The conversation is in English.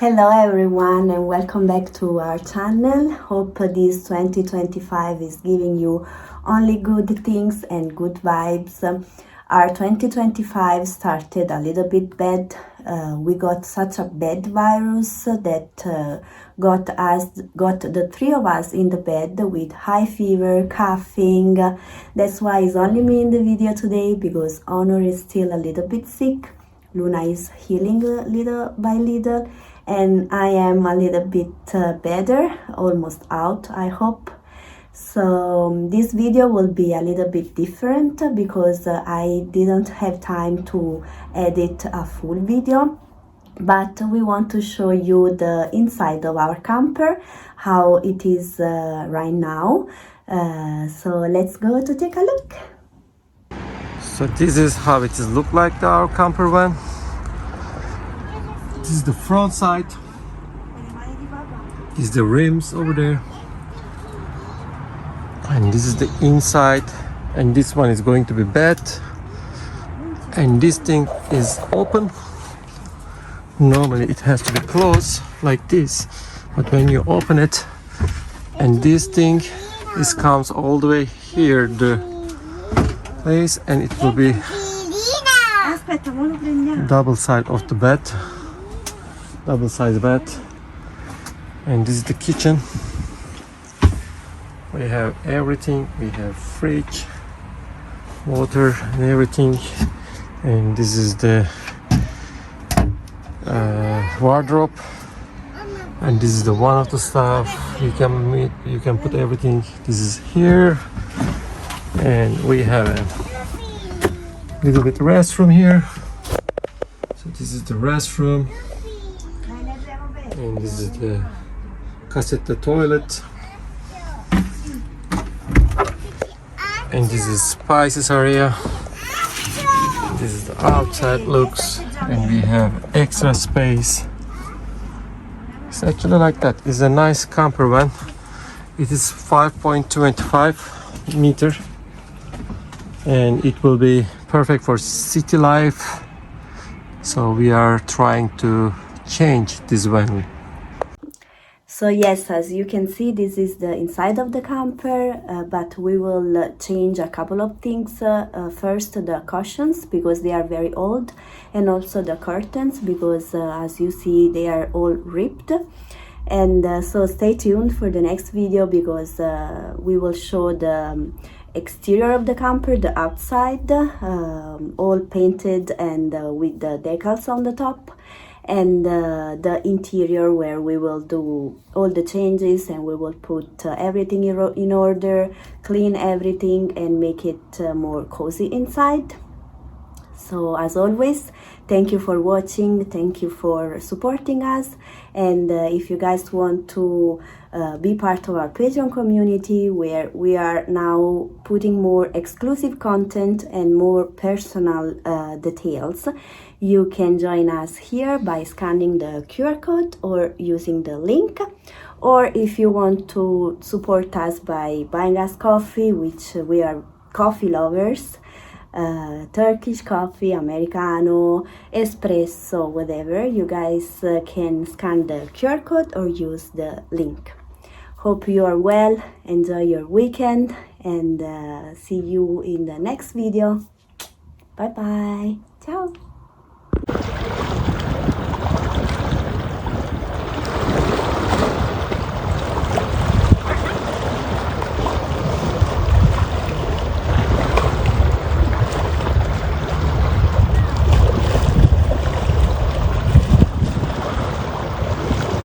Hello everyone and welcome back to our channel. Hope this 2025 is giving you only good things and good vibes. Our 2025 started a little bit bad. We got such a bad virus that got the three of us in the bed with high fever, coughing. That's why it's only me in the video today, because Honor is still a little bit sick. Luna is healing little by little, and I am a little bit better, almost out, I hope. So this video will be a little bit different because I didn't have time to edit a full video, but we want to show you the inside of our camper, how it is right now. So let's go to take a look. So this is how it is look like our camper van. This is the front side. This is the rims over there. And this is the inside. And this one is going to be bed. And this thing is open. Normally it has to be closed like this. But when you open it, and this thing comes all the way here, the place, and it will be double side of the bed, double size bed. And this is the kitchen. We have everything. We have fridge, water and everything. And this is the wardrobe, and this is the one of the stuff you can put everything. This is here. And we have a little bit restroom here. So this is the restroom, and this is the cassette toilet, and this is spices area. This is the outside looks, and we have extra space. It's actually like that. It's a nice camper van. It is 5.25 meter. And it will be perfect for city life. So we are trying to change this van. So yes, as you can see, this is the inside of the camper, but we will change a couple of things. First, the cushions, because they are very old, and also the curtains, because as you see, they are all ripped. And so stay tuned for the next video, because we will show the exterior of the camper, the outside, all painted and with the decals on the top, and the interior, where we will do all the changes, and we will put everything in order, clean everything, and make it more cozy inside. So as always, thank you for watching, thank you for supporting us, and if you guys want to be part of our Patreon community, where we are now putting more exclusive content and more personal details, you can join us here by scanning the QR code or using the link. Or if you want to support us by buying us coffee, which we are coffee lovers, Turkish coffee, Americano, espresso, whatever, you guys can scan the QR code or use the link. Hope you are well, enjoy your weekend, and see you in the next video. Bye bye. Ciao.